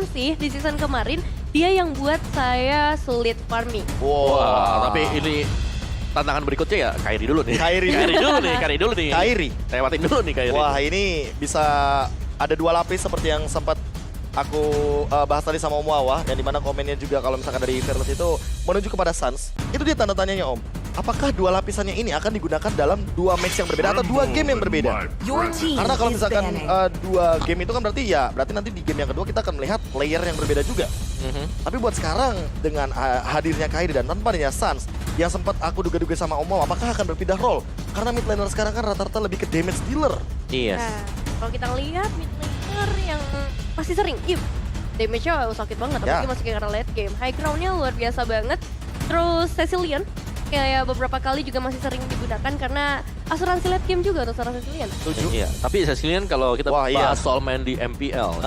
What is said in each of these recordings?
Sans sih di season kemarin, dia yang buat saya sulit farming. Wah, tapi ini tantangan berikutnya ya Kairi dulu nih. Kairi dulu nih. Lewatin dulu nih Kairi. Wah, ini bisa ada 2 lapis seperti yang sempat aku bahas tadi sama Om Wawa, yang dimana komennya juga kalau misalkan dari Fearless itu menuju kepada Sans. Itu dia tanda tanyanya Om. Apakah 2 lapisannya ini akan digunakan dalam 2 match yang berbeda atau 2 game yang berbeda? Karena kalau misalkan 2 game itu kan berarti nanti di game yang kedua kita akan melihat player yang berbeda juga. Tapi buat sekarang dengan hadirnya Kairi dan tanpa adanya Sans, yang sempat aku duga-duga sama Om Wawa, apakah akan berpindah role? Karena mid laner sekarang kan rata-rata lebih ke damage dealer. Iya. Nah, kalau kita lihat mid laner yang pasti sering, damage-nya sakit banget, apalagi masih karena late game. High ground-nya luar biasa banget. Terus Cecilian, kayak beberapa kali juga masih sering digunakan karena asuransi late game juga untuk seorang Cecilian. Setuju? Iya, tapi Cecilian kalau kita bahas soal main di MPL,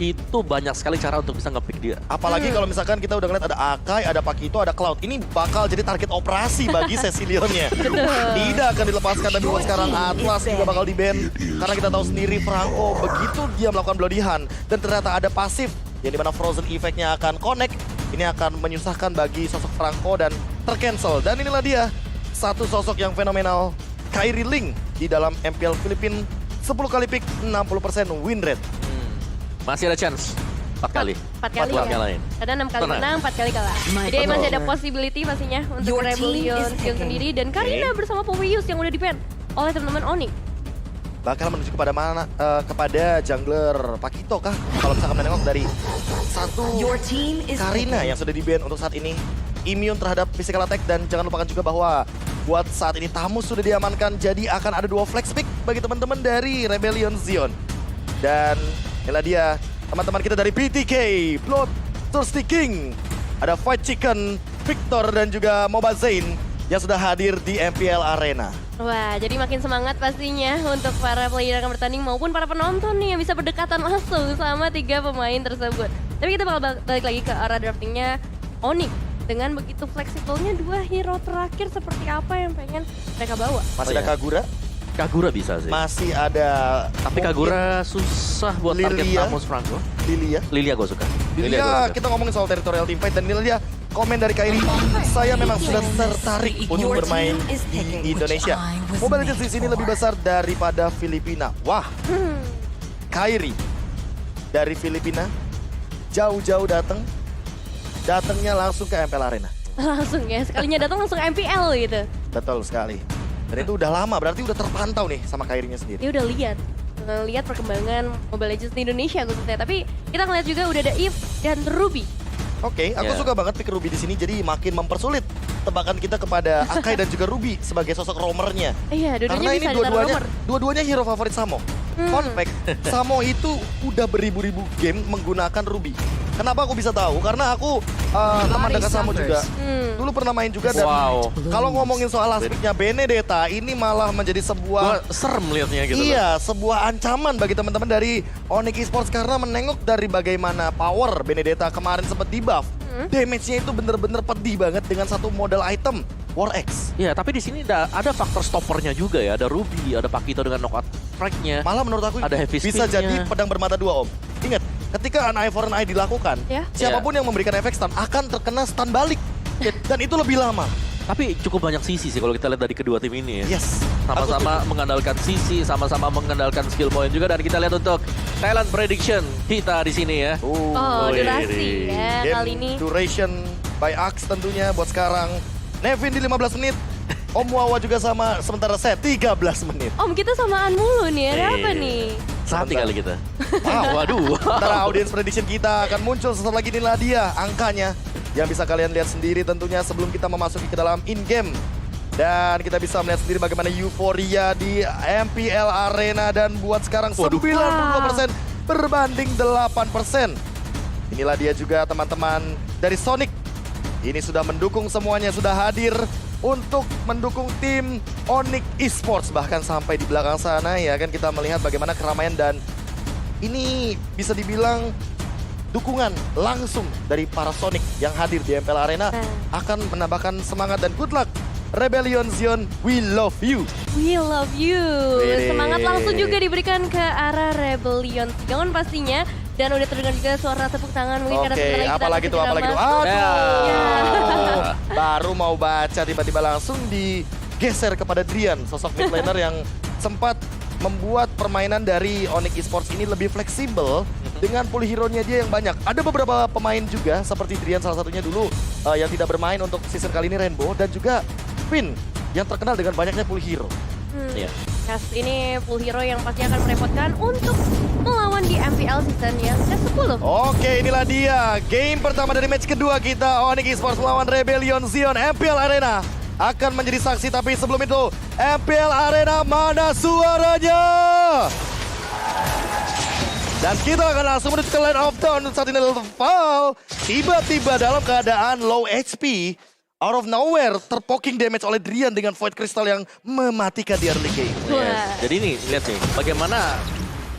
itu banyak sekali cara untuk bisa nge-pick dia. Apalagi kalau misalkan kita udah ngeliat ada Akai, ada Pakito, ada Cloud. Ini bakal jadi target operasi bagi Cecilionnya. Tidak akan dilepaskan, tapi buat sekarang Atlas juga bakal di-ban. Karena kita tahu sendiri Franco begitu dia melakukan bloody hunt dan ternyata ada pasif yang dimana Frozen Effect-nya akan connect. Ini akan menyusahkan bagi sosok Franco dan tercancel. Dan inilah dia, satu sosok yang fenomenal, Kairi Ling di dalam MPL Filipina. 10 kali pick, 60% win rate. Masih ada chance 4 kali. 4 kali ya. Lain. Ada 6 kali menang, 4 kali kalah. Jadi masih ada possibility pastinya untuk Rebellion Sion sendiri. Dan Karina bersama Poweruse yang udah di-ban oleh teman-teman Onyx. Bakal menuju kepada mana? Kepada jungler Pakito kah? Kalau misalkan menengok dari satu Karina yang sudah di-ban untuk saat ini. Immune terhadap physical attack, dan jangan lupakan juga bahwa buat saat ini Tamus sudah diamankan. Jadi akan ada 2 flex pick bagi teman-teman dari Rebellion Sion. Dan inilah dia teman-teman kita dari BTK, Bloodthirsty King. Ada Fight Chicken, Victor dan juga Moba Zain yang sudah hadir di MPL Arena. Wah, jadi makin semangat pastinya untuk para player yang akan bertanding maupun para penonton nih yang bisa berdekatan langsung sama 3 pemain tersebut. Tapi kita bakal balik lagi ke arah draftingnya Onyx. Dengan begitu fleksibelnya 2 hero terakhir, seperti apa yang pengen mereka bawa? Masih ada Kagura? Kagura bisa sih. Masih ada... Tapi Kagura susah buat target Tamus Franco. Lilia gue suka. Lilia, kita ngomongin soal territorial teamfight dan inilah dia komen dari Kairi. Saya memang sudah tertarik untuk bermain di Indonesia. Mobile Legends di sini lebih besar daripada Filipina. Wah, Kairi dari Filipina jauh-jauh datangnya langsung ke MPL Arena. Langsung ya, sekalinya datang langsung MPL gitu. Betul sekali. Dan itu udah lama, berarti udah terpantau nih sama Kairinya sendiri. Dia udah lihat perkembangan Mobile Legends di Indonesia khususnya. Tapi kita ngeliat juga udah ada Eve dan Ruby. Oke, aku suka banget pick Ruby di sini, jadi makin mempersulit tebakan kita kepada Akai dan juga Ruby sebagai sosok roamernya. Iya, karena ini dua-duanya hero favorit Samo. Fun fact, Samo itu udah beribu-ribu game menggunakan Ruby. Kenapa aku bisa tahu? Karena aku teman dekat Samo juga. Dulu pernah main juga dan kalau ngomongin soal aspeknya Benedetta, ini malah menjadi sebuah serem liatnya gitu. Iya, sebuah ancaman bagi teman-teman dari Onyx Esports karena menengok dari bagaimana power Benedetta kemarin sempat di-buff. Damage-nya itu bener-bener pedih banget dengan satu modal item, War X. Iya, tapi di sini ada faktor stoppernya juga ya. Ada Ruby, ada Pakito dengan knockout strike-nya. Malah menurut aku ada heavy bisa jadi pedang bermata dua, Om. Ingat, ketika an eye for an eye dilakukan, siapapun yang memberikan efek stun akan terkena stun balik. Dan itu lebih lama. Tapi cukup banyak sisi sih kalau kita lihat dari kedua tim ini ya. Yes. Sama-sama mengandalkan sisi, sama-sama mengandalkan skill point juga. Dan kita lihat untuk talent prediction kita di sini ya. Durasi ya game kali ini. Duration by Axe tentunya buat sekarang. Nevin di 15 menit. Om Wawa juga sama, sementara saya 13 menit. Om, kita samaan mulu nih, ada apa nih? Sati kali kita. Waduh. Antara audience prediction kita akan muncul sesaat lagi, inilah dia angkanya. Yang bisa kalian lihat sendiri tentunya sebelum kita memasuki ke dalam in-game. Dan kita bisa melihat sendiri bagaimana euforia di MPL Arena. Dan buat sekarang 92% berbanding 8%. Inilah dia juga teman-teman dari Sonic. Ini sudah mendukung semuanya, sudah hadir untuk mendukung tim Onyx Esports. Bahkan sampai di belakang sana ya kan kita melihat bagaimana keramaian dan ini bisa dibilang dukungan langsung dari para Sonic yang hadir di MPL Arena akan menambahkan semangat dan good luck. Rebellion Sion, we love you. We love you. Semangat langsung juga diberikan ke arah Rebellion Sion pastinya. Dan udah terdengar juga suara tepuk tangan mungkin karena Oke, sebentar lagi kita apalagi akan tuh, segera apalagi tuh. masuk. Aduh. Baru mau baca tiba-tiba langsung digeser kepada Drian, sosok mid laner yang sempat membuat permainan dari Onyx Esports ini lebih fleksibel dengan pool hero-nya dia yang banyak. Ada beberapa pemain juga seperti Drian salah satunya dulu yang tidak bermain untuk season kali ini Rainbow dan juga Queen yang terkenal dengan banyaknya pool hero. Iya. Yes, ini full hero yang pasti akan merepotkan untuk melawan di MPL season yang ke-10. Oke, inilah dia game pertama dari match kedua kita Onyx Esports melawan Rebellion Zion MPL Arena. Akan menjadi saksi, tapi sebelum itu MPL Arena mana suaranya? Dan kita akan langsung menuju ke Land of Dawn. Saat ini Val tiba-tiba dalam keadaan low HP. Out of nowhere, terpoking damage oleh Drian dengan Void Crystal yang mematikan di early game. Yes. Jadi ini, lihat nih, bagaimana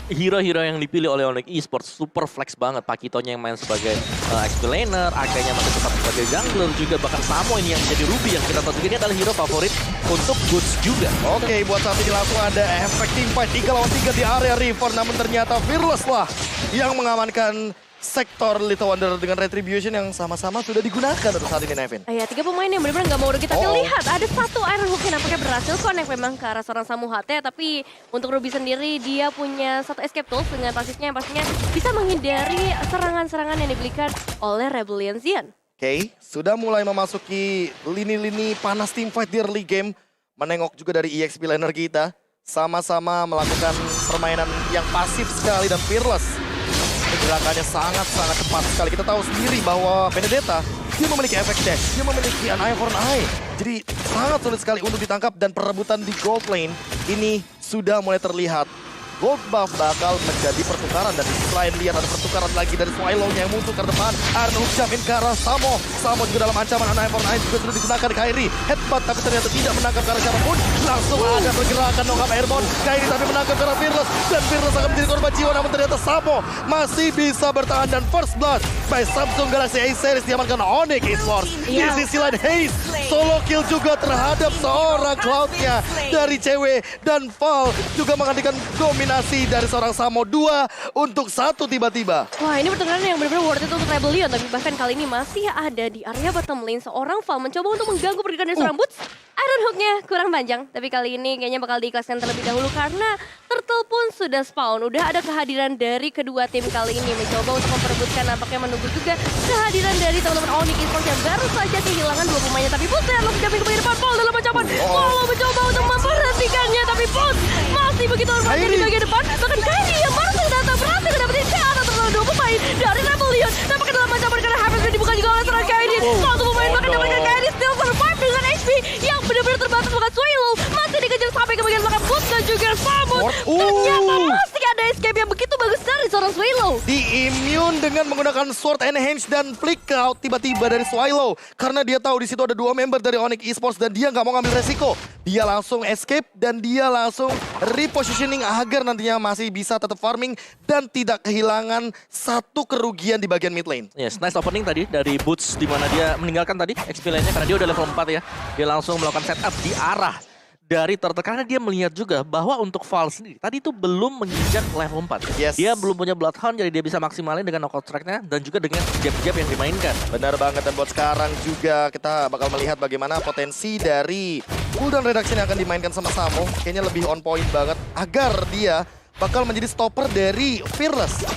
hero-hero yang dipilih oleh Onyx Esports super flex banget. Pakitonya yang main sebagai XP laner, Akanya masih tetap sebagai jungler, juga bahkan Samo ini yang menjadi Ruby yang kita tahu juga ini adalah hero favorit untuk Goods juga. Oke, buat saat ini langsung ada efek teamfight 3 lawan 3 di area River, namun ternyata Fearless lah yang mengamankan sektor Little Wonder dengan Retribution yang sama-sama sudah digunakan untuk saat ini, Nevin. Ya, 3 pemain yang benar-benar nggak mau rugi. Tapi lihat, ada satu Iron Hook yang nampaknya berhasil connect memang ke arah seorang Samu HT. Tapi untuk Ruby sendiri, dia punya satu escape tools dengan pasifnya yang pastinya bisa menghindari serangan-serangan yang diberikan oleh Rebellion Zion. Oke, sudah mulai memasuki lini-lini panas teamfight di early game. Menengok juga dari EXP laner kita. Sama-sama melakukan permainan yang pasif sekali dan fearless. Gerakannya sangat-sangat cepat sekali. Kita tahu sendiri bahwa Benedetta, dia memiliki efek dash, dia memiliki an eye for an eye. Jadi sangat sulit sekali untuk ditangkap dan perebutan di gold lane ini sudah mulai terlihat. Gold buff bakal menjadi pertukaran dan selain lihat ada pertukaran lagi dari Swallow-nya yang muncul ke depan. Iron Hook jump in ke arah Samo. Samo juga dalam ancaman an eye for an eye juga sudah digunakan Kairi. Headbutt tapi ternyata tidak menangkap ke arah siapapun. Langsung ada pergerakan nongkap Airborne. Kairi tapi menangkap ke arah Fearless. Dan Fearless akan menjadi korban jiwa namun ternyata Samo masih bisa bertahan dan first blood by Samsung Galaxy A Series diamankan Onyx Esports. Di sisi lain Haze solo kill juga terhadap seorang Cloud-nya dari cewek dan Val juga menggantikan dominasi dari seorang Samo 2 untuk 1 tiba-tiba. Wah, ini pertandingan yang benar-benar worth it untuk Rebellion. Tapi bahkan kali ini masih ada di area bottom lane. Seorang Val mencoba untuk mengganggu pergerakan dari seorang Boots. Iron Hook-nya kurang panjang. Tapi kali ini kayaknya bakal diikhlaskan terlebih dahulu karena Turtle pun sudah spawn. Udah ada kehadiran dari kedua tim kali ini. Mencoba untuk memperebutkan, nampaknya menunggu juga kehadiran dari teman-teman Onyx Esports yang baru saja kehilangan 2 pemainnya. Tapi Boots langsung diambil ke depan. Paul dalam ancaman. Paul mencoba untuk memperhatikannya. Tapi Boots masih begitu hormatnya di bagian depan. Bahkan Kairi yang baru saja datang berhasil mendapatin cara terlalu 2 pemain dari Rebellion. Nampaknya dalam ancaman karena Harvest dibuka juga oleh seorang Kairi. Satu pemain bahkan dapatkan Kairi still survive dengan HP yang benar-benar terbatas. Bahkan Swallow masih dikejar sampai ke bagian belakang Boots dan juga Samo. Ternyata masih ada escape yang begitu bagus dari seorang Swallow. Di-immune dengan menggunakan Sword Enhance dan Flick Out tiba-tiba dari Swallow. Karena dia tahu di situ ada 2 member dari Onyx Esports dan dia nggak mau ngambil resiko. Dia langsung escape dan dia langsung repositioning agar nantinya masih bisa tetap farming dan tidak kehilangan satu kerugian di bagian mid lane. Yes, nice opening tadi dari Boots di mana dia meninggalkan tadi XP lane-nya karena dia udah level 4 ya. Dia langsung melakukan setup di arah dari Turtle karena dia melihat juga bahwa untuk Val sendiri tadi itu belum menginjak level 4. Yes. Dia belum punya Bloodhound jadi dia bisa maksimalin dengan knockout strike-nya dan juga dengan jab-jab yang dimainkan. Benar banget, dan buat sekarang juga kita bakal melihat bagaimana potensi dari cooldown reduction yang akan dimainkan sama Samo. Kayaknya lebih on point banget agar dia bakal menjadi stopper dari Fearless.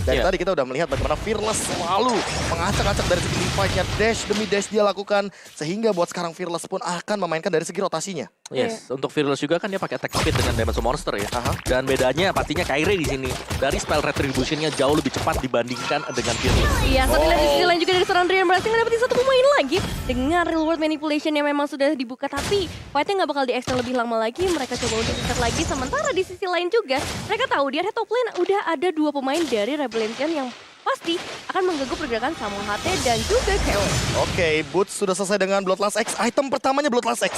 Dari tadi kita udah melihat bagaimana Fearless selalu mengacak-acak dari segi fight-nya, dash demi dash dia lakukan. Sehingga buat sekarang Fearless pun akan memainkan dari segi rotasinya. Yes, untuk Fearless juga kan dia pakai attack speed dengan damage monster ya. Dan bedanya pastinya Kairi di sini dari spell retribution-nya jauh lebih cepat dibandingkan dengan Fearless. Iya, satu di sisi lain juga dari seorang Drian berhasil ngedapetin 1 pemain lagi dengan real world manipulation yang memang sudah dibuka, tapi fight-nya nggak bakal di-extend lebih lama lagi. Mereka coba untuk reset lagi, sementara di sisi lain juga mereka tahu di area top lane udah ada 2 pemain dari Rebellion yang pasti akan mengganggu pergerakan Samu HT dan juga KO. Oke, Boots sudah selesai dengan Bloodlust X. Item pertamanya Bloodlust X.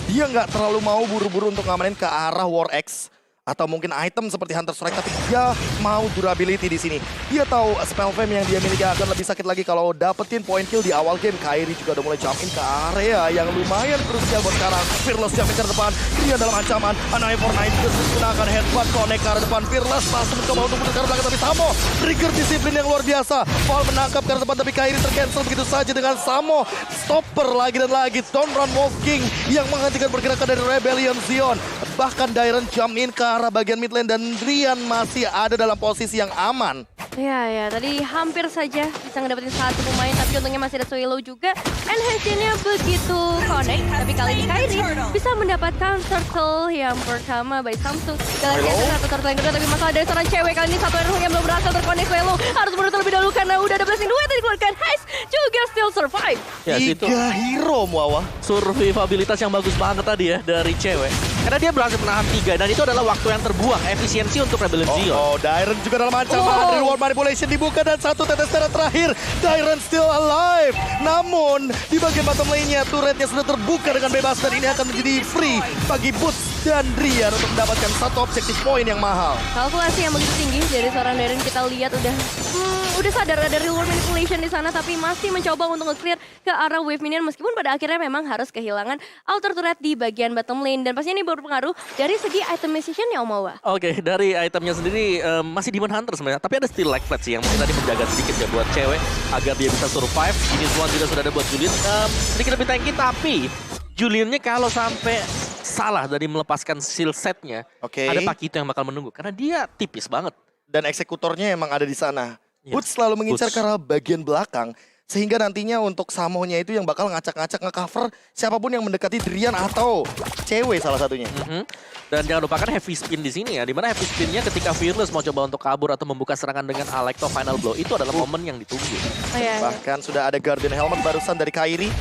Dia nggak terlalu mau buru-buru untuk ngamanin ke arah War X. atau mungkin item seperti Hunter Strike, tapi dia mau durability di sini. Dia tahu spell fame yang dia miliki akan lebih sakit lagi kalau dapetin point kill di awal game. Kairi juga udah mulai jump in ke area yang lumayan krusial buat sekarang. Fearless jump in ke depan, dia dalam ancaman. Anai for Night gunakan headbutt connect ke arah depan. Fearless langsung mencoba untuk menekan belakang, tapi Samo trigger disiplin yang luar biasa. Paul menangkap ke arah depan, tapi Kairi tercancel begitu saja dengan Samo stopper lagi dan lagi. Don't Run Walking yang menghentikan pergerakan dari Rebellion Zion. Bahkan Dairon jump in ke arah bagian mid lane dan Drian masih ada dalam posisi yang aman. Ya, tadi hampir saja bisa ngedapetin satu pemain, tapi untungnya masih ada Swallow juga. Enhance-nya begitu connect, tapi kali ini Kairi bisa mendapatkan turtle yang pertama by Samsung. Jalan geser satu turtle yang kedua, tapi masalah dari seorang cewek kali ini satu yang belum berhasil terconnect. Swallow harus mundur terlebih dahulu karena udah ada blessing 2 yang tadi dikeluarkan. Heist juga still survive. Ya, situ 3 hero Muawa. survivabilitas yang bagus banget tadi ya dari cewek. Karena dia berhasil menahan 3 dan itu adalah waktu yang terbuang, efisiensi untuk Rebellion Zion. Dairon juga dalam ancaman. Reward manipulation dibuka dan satu tetes darah terakhir. Dairon still alive. Namun di bagian bottom lane-nya turretnya sudah terbuka dengan bebas dan ini akan menjadi free bagi Boots dan Drian untuk mendapatkan satu objektif poin yang mahal. Kalkulasi yang begitu tinggi dari seorang Dairon, kita lihat udah sadar ada reward manipulation di sana, tapi masih mencoba untuk nge-clear ke arah wave minion meskipun pada akhirnya memang harus kehilangan outer turret di bagian bottom lane dan pastinya ini berpengaruh dari segi itemization-nya Omawa. Oke, dari itemnya sendiri masih Demon Hunter sebenarnya, tapi ada still like flat sih yang mungkin tadi menjaga sedikit ya buat cewek agar dia bisa survive. Ini semua juga sudah ada buat Julian, sedikit lebih tanky, tapi Juliannya kalau sampai salah dari melepaskan skill setnya, ada Pakito yang bakal menunggu karena dia tipis banget. Dan eksekutornya emang ada di sana. Yes. Boots selalu mengincar Boots. ke arah bagian belakang. Sehingga nantinya untuk Samonya itu yang bakal ngacak-ngacak nge-cover siapapun yang mendekati Drian atau cewek salah satunya. Dan jangan lupakan heavy spin di sini ya, dimana heavy spinnya ketika Fearless mau coba untuk kabur atau membuka serangan dengan Alecto Final Blow, itu adalah momen yang ditunggu. Bahkan sudah ada Guardian Helmet barusan dari Kairi.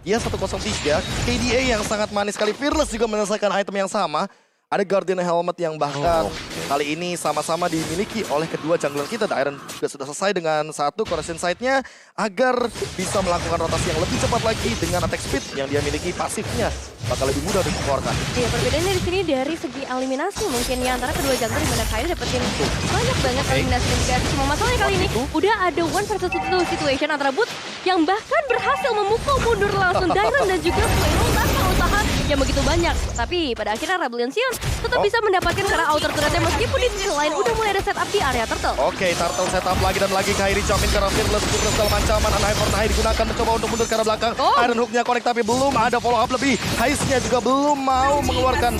Dia 103, KDA yang sangat manis sekali. Fearless juga menyelesaikan item yang sama. Ada Guardian Helmet yang bahkan kali ini sama-sama dimiliki oleh kedua jungler kita. Dairon juga sudah selesai dengan satu correction side-nya agar bisa melakukan rotasi yang lebih cepat lagi dengan attack speed yang dia miliki. Pasifnya bakal lebih mudah untuk dikeluarkan. Iya, perbedaannya di sini dari segi eliminasi mungkin ya antara kedua jungler di mana Kairi dapetin banyak banget eliminasi dan cuma masalahnya kali ini udah ada 1 versus 2 situation antara Boots yang bahkan berhasil memukul mundur langsung Dairon dan juga Swallow tanpa usaha yang begitu banyak. Tapi pada akhirnya Rebellion Zion tetap bisa mendapatkan karena outer turretnya meskipun di sisi lain udah mulai ada setup di area turtle. Turtle setup lagi dan lagi. Kairi jump in ke arah Fearless dalam ancaman. Anai for Night digunakan mencoba untuk mundur ke arah belakang. Iron Hook-nya connect tapi belum ada follow up lebih. Heist-nya juga belum mau mengeluarkan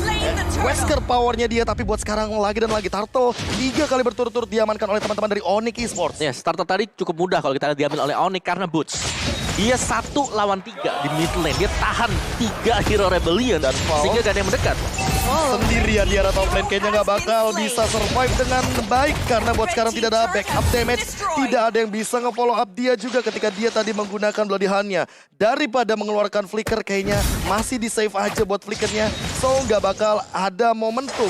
Wesker power-nya dia, tapi buat sekarang lagi dan lagi Turtle 3 kali berturut-turut diamankan oleh teman-teman dari Onyx Esports. Ya, starter tadi cukup mudah kalau kita lihat diambil oleh Onyx karena Boots. Dia 1 lawan 3 di mid lane. Dia tahan 3 hero Rebellion dan sehingga gak ada yang mendekat. Sendirian di arah top lane kayaknya nggak bakal bisa survive dengan baik karena buat sekarang tidak ada backup damage. Tidak ada yang bisa nge-follow up dia juga ketika dia tadi menggunakan Bloody Hand-nya. Daripada mengeluarkan flicker kayaknya masih di save aja buat flickernya. So nggak bakal ada momentum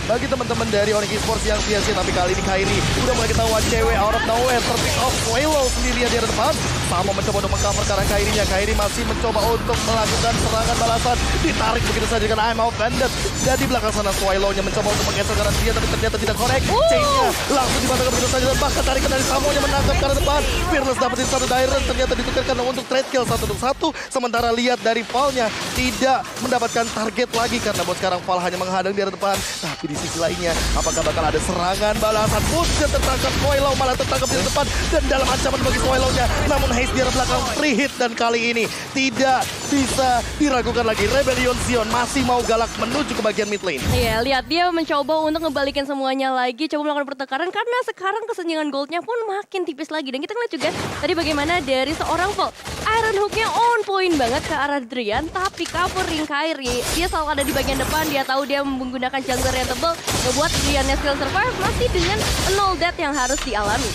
bagi teman-teman dari Onyx Esports yang sia-sia. Tapi kali ini Kairi udah mulai ketahuan cewek out of nowhere. Terpick off Swallow sendirian di depan. Sama mencoba untuk mengcover ke arah Kairinya. Kairi masih mencoba untuk melakukan serangan balasan. Ditarik begitu saja dengan I'm out bandit. Dan di belakang sana Swallow-nya mencoba untuk menggeser ke arah dia, tapi ternyata tidak connect. Chain-nya langsung dibantukan begitu saja dan bahkan tarikan dari Samonya menangkap ke arah depan. Fearless dapetin satu Dairon, ternyata ditukarkan untuk trade kill 1 untuk 1. Sementara lihat dari Val-nya tidak mendapatkan target lagi karena buat sekarang Val hanya menghadang di arah depan. Tapi di sisi lainnya, apakah bakal ada serangan balasan? Boots-nya tertangkap, Swallow malah tertangkap di depan dan dalam ancaman bagi Swallow-nya. Namun Haze di arah belakang free hit dan kali ini tidak bisa diragukan lagi. Rebellion Zion masih mau galak menuju ke bagian mid lane. Iya, lihat dia mencoba untuk ngebalikin semuanya lagi, coba melakukan pertengkaran karena sekarang kesenjangan goldnya pun makin tipis lagi. Dan kita ngeliat juga tadi bagaimana dari seorang Val, Iron Hook-nya on point banget ke arah Drian, tapi covering Kairi. Dia selalu ada di bagian depan, dia tahu dia menggunakan jungler yang tebal, ngebuat Driannya still survive masih dengan 0 death yang harus dialami.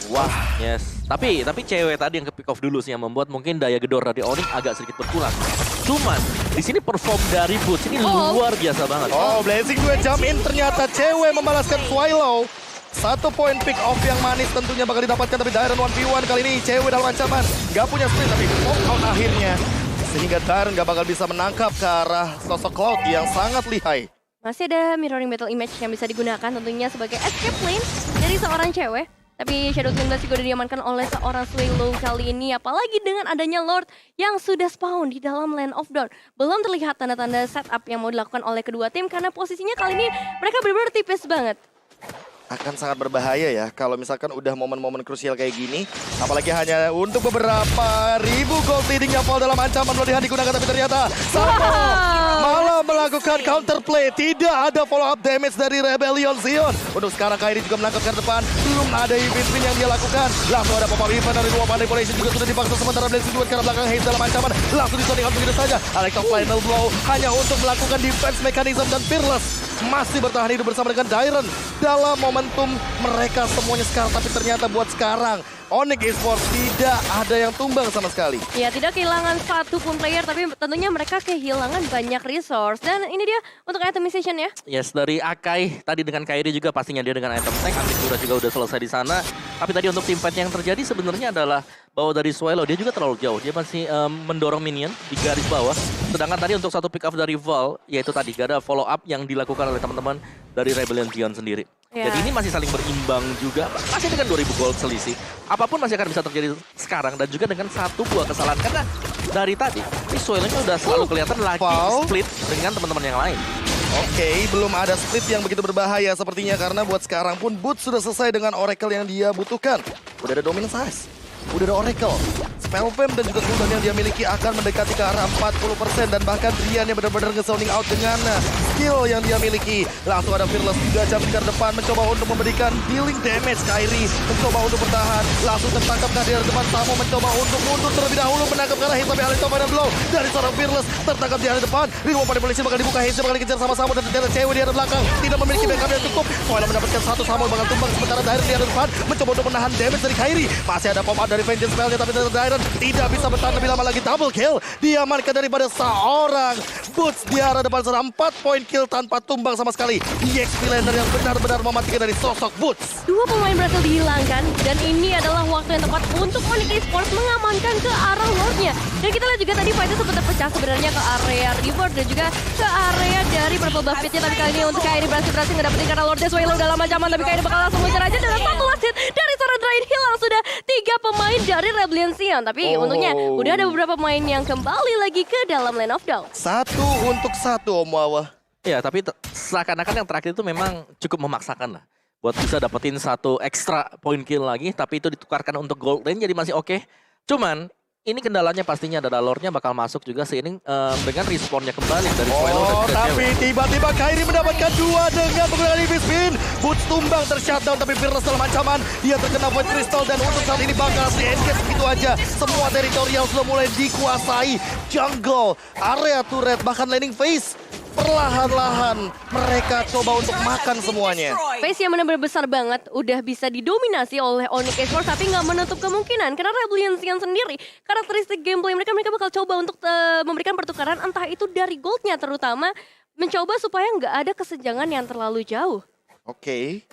Wah, Yes. Tapi cewek tadi yang ke pick off dulu sih yang membuat mungkin daya gedor dari Onyx agak sedikit berkurang. Cuman di sini perform dari Boots ini luar biasa banget. Blazing 2 jump in, ternyata cewek membalaskan Swallow. 1 poin pick off yang manis tentunya bakal didapatkan, tapi Dairon 1v1 kali ini cewek dalam ancaman. Gak punya sprint tapi pop out akhirnya. Sehingga Dairon gak bakal bisa menangkap ke arah sosok Cloud yang sangat lihai. Masih ada mirroring battle image yang bisa digunakan tentunya sebagai escape lane dari seorang cewek. Tapi Shadow Twin Blast juga udah diamankan oleh seorang Swallow kali ini. Apalagi dengan adanya Lord yang sudah spawn di dalam Land of Dawn. Belum terlihat tanda-tanda setup yang mau dilakukan oleh kedua tim. Karena posisinya kali ini mereka benar-benar tipis banget. Akan sangat berbahaya ya kalau misalkan udah momen-momen krusial kayak gini. Apalagi hanya untuk beberapa ribu gold leading yang fall dalam ancaman pelatihan digunakan. Tapi ternyata Samo malah melakukan counterplay. Tidak ada follow up damage dari Rebellion Zion. Untuk sekarang Kairi juga menangkap ke depan. Belum ada event spin yang dia lakukan. Langsung ada pop-up event dari luar manipulation juga sudah dipaksa. Sementara Blazing Duet karena belakang Haze dalam ancaman. Langsung disonikan begitu saja. Electro final blow hanya untuk melakukan defense mechanism dan Fearless masih bertahan hidup bersama dengan Dairon dalam momentum mereka semuanya sekarang. Tapi ternyata buat sekarang Onyx Esports tidak ada yang tumbang sama sekali. Ya, tidak kehilangan satu pun player, tapi tentunya mereka kehilangan banyak resource. Dan ini dia untuk itemization ya. Yes, dari Akai tadi dengan Kairi juga pastinya dia dengan item tank. Aventura juga udah selesai di sana. Tapi tadi untuk team fight yang terjadi sebenarnya adalah bahwa dari Swallow dia juga terlalu jauh. Dia masih mendorong minion di garis bawah. Sedangkan tadi untuk satu pick up dari Val, yaitu tadi gak ada follow up yang dilakukan oleh teman-teman dari Rebellion Zion sendiri. Ya. Jadi ini masih saling berimbang juga. Masih dengan 2000 gold selisih. Apapun masih akan bisa terjadi sekarang. Dan juga dengan satu buah kesalahan. Karena dari tadi, ini Swallow-nya udah selalu kelihatan lagi split dengan teman-teman yang lain. Oke, belum ada split yang begitu berbahaya sepertinya. Karena buat sekarang pun Boots sudah selesai dengan Oracle yang dia butuhkan. Udah ada Dominance Size. Udah ada Oracle. Spell Fam dan juga cooldown yang dia miliki akan mendekati ke arah 40%. Dan bahkan Drian yang benar-benar nge-zoning out dengan skill yang dia miliki. Langsung ada Fearless 3 jam ke depan mencoba untuk memberikan dealing damage. Kairi mencoba untuk bertahan. Langsung tertangkap dari depan. Samo mencoba untuk mundur terlebih dahulu. Menangkap ke arah Haze tapi Electro Final Blow dari seorang Fearless. Tertangkap di arah depan. Di rumah manipulasi bakal dibuka. Haze bakal dikejar sama Samo dan ternyata cewek di arah belakang. Tidak memiliki backup yang cukup. Soalnya mendapatkan satu Samo bakal tumbang. Sementara Dairon di arah depan mencoba untuk menahan damage dari Kairi. Masih ada pop-up dari Vengeance spellnya tapi ternyata Dairon tidak bisa bertahan lebih lama lagi. Double kill diamankan daripada seorang Boots di arah depan sana. 4 point kill tanpa tumbang sama sekali. EXP laner yang benar-benar mematikan dari sosok Boots. Dua pemain berhasil dihilangkan dan ini adalah waktu yang tepat untuk Onyx Esports mengamankan ke arah Lordnya. Dan kita lihat juga tadi fightnya sempat terpecah sebenarnya ke area Reward dan juga ke area dari Purple Buffetnya. Tapi kali ini untuk Kairi berhasil ngedapetin karena Lordnya Swallow dalam ancaman. Tapi Kairi bakal langsung ngejar aja dengan satu last hit dari seorang Drain hilang. Sudah 3 pemain dari Rebellion Zion. Tapi untungnya udah ada beberapa pemain yang kembali lagi ke dalam Land of Dawn. 1 untuk 1 Om Wawa. Ya, tapi seakan-akan yang terakhir itu memang cukup memaksakan lah. Buat bisa dapetin satu extra point kill lagi, tapi itu ditukarkan untuk gold lane jadi masih oke. Cuman, ini kendalanya pastinya adalah Lord-nya bakal masuk juga seiring dengan respawn-nya kembali dari Swallow dan juga tapi cewek. tiba-tiba Kairi mendapatkan 2 dengan menggunakan Ibis Spin. Boots tumbang tershutdown tapi Fearless dalam ancaman. Dia terkena Void Crystal dan untuk saat ini bakal di-engage begitu aja. Semua teritorial sudah mulai dikuasai. Jungle, area turret, bahkan laning phase. Perlahan-lahan mereka coba untuk makan semuanya. Phase yang benar-benar besar banget udah bisa didominasi oleh Onyx Esports tapi nggak menutup kemungkinan karena Rebellion Zion sendiri karakteristik gameplay mereka bakal coba untuk memberikan pertukaran entah itu dari goldnya terutama mencoba supaya nggak ada kesenjangan yang terlalu jauh. Oke.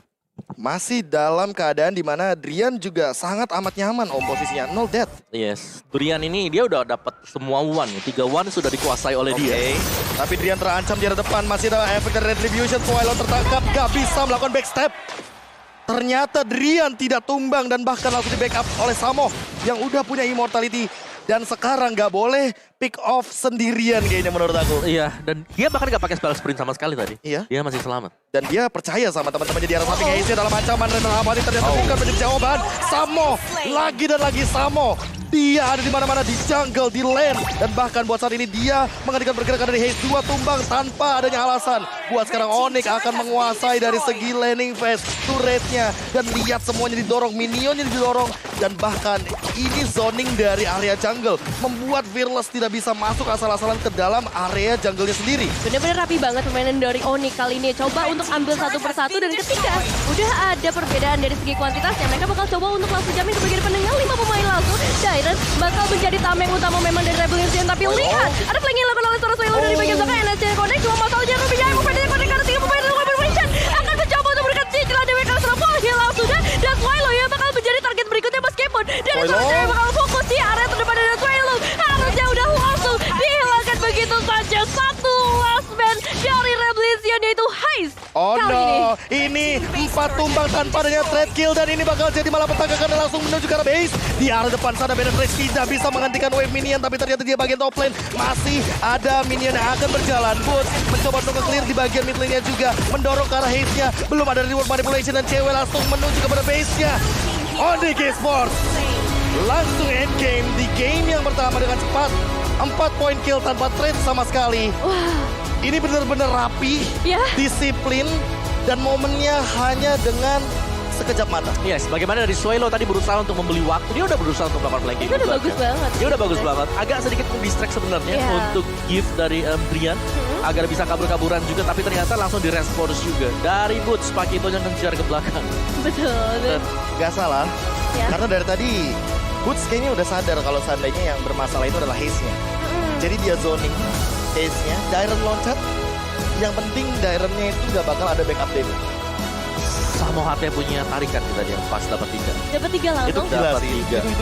Masih dalam keadaan di mana Drian juga sangat amat nyaman Om posisinya 0 death. Yes, Durian ini dia udah dapat semua one, 3 one sudah dikuasai oleh dia. Tapi Drian terancam di arah depan, masih ada efek dari Retribution. Swallow tertangkap, gak bisa melakukan backstep. Ternyata Drian tidak tumbang dan bahkan langsung di backup oleh Samo yang udah punya immortality. Dan sekarang gak boleh pick off sendirian kayaknya menurut aku. Iya, dan dia bahkan gak pakai spell sprint sama sekali tadi. Iya. Dia masih selamat. Dan dia percaya sama teman-temannya di arah samping. Haze dalam ancaman dan Hamadi ternyata bukan menjadi jawaban. Samo, lagi dan lagi Samo. Dia ada di mana-mana, di jungle, di lane. Dan bahkan buat saat ini dia menghentikan pergerakan dari Haze. 2 tumbang tanpa adanya alasan. Buat sekarang Onyx akan menguasai dari segi laning phase, turretnya. Dan lihat semuanya didorong, minionnya didorong. Dan bahkan ini zoning dari area jungle. Membuat Fearless tidak bisa masuk asal-asalan ke dalam area jungle-nya sendiri. Bener-bener rapi banget permainan dari Onyx kali ini. Coba untuk ambil satu persatu dan ketika udah ada perbedaan dari segi kuantitasnya, mereka bakal coba untuk langsung jamin sebagai pendengar 5 pemain langsung. Dairon bakal menjadi tameng utama memang dari Rebellion Zion. Tapi lihat, ada flank yang dilakukan oleh seorang Swallow dari bagian belakang. NSC Connect, cuma masalahnya lebih jauh. Pemainnya Connect karena 3 pemain dari Vision akan mencoba untuk memberikan cicilan DW karena sudah full heal langsung. Dan Swallow ya bakal menjadi target berikutnya meskipun dari seorang cewek bakal fokus di area terdepan dari Swallow. Harusnya udah langsung dihilangkan begitu saja. Satu last man dari Rebellion Zion yaitu Ini 4 tumbang tanpa adanya trade kill. Dan ini bakal jadi malah petaka karena langsung menuju ke arah base. Di arah depan sana Benetrace tidak bisa menghentikan wave minion. Tapi ternyata dia bagian top lane. Masih ada minion yang akan berjalan. Boots mencoba untuk clear di bagian mid lane-nya juga. Mendorong ke arah haze-nya. Belum ada reward manipulation dan cewek langsung menuju kepada base-nya. Onyx Esports langsung endgame di game yang pertama dengan cepat. 4 point kill tanpa trade sama sekali. Wah, Ini benar-benar rapi, ya. disiplin, dan momennya hanya dengan sekejap mata. Yes, bagaimana dari Suelo tadi berusaha untuk membeli waktu. Dia udah berusaha untuk melakukan flanking. Itu udah juga, bagus kan. banget. Dia udah bagus banget. Agak sedikit distract sebenarnya Iya. untuk gift dari Brian. Agar bisa kabur-kaburan juga, tapi ternyata langsung direspons juga. Dari Boots, Pakito yang kejar ke belakang. Betul. Gak salah, Ya. karena dari tadi Boots kayaknya udah sadar kalau seandainya yang bermasalah itu adalah haze-nya. Jadi dia zoning haze-nya, Dairon loncat. Yang penting Dairon-nya itu gak bakal ada backup damage. Sama hati punya tarikan kita dia pas dapat 3. Dapat 3 langsung. Itu gila Dapat sih. 3.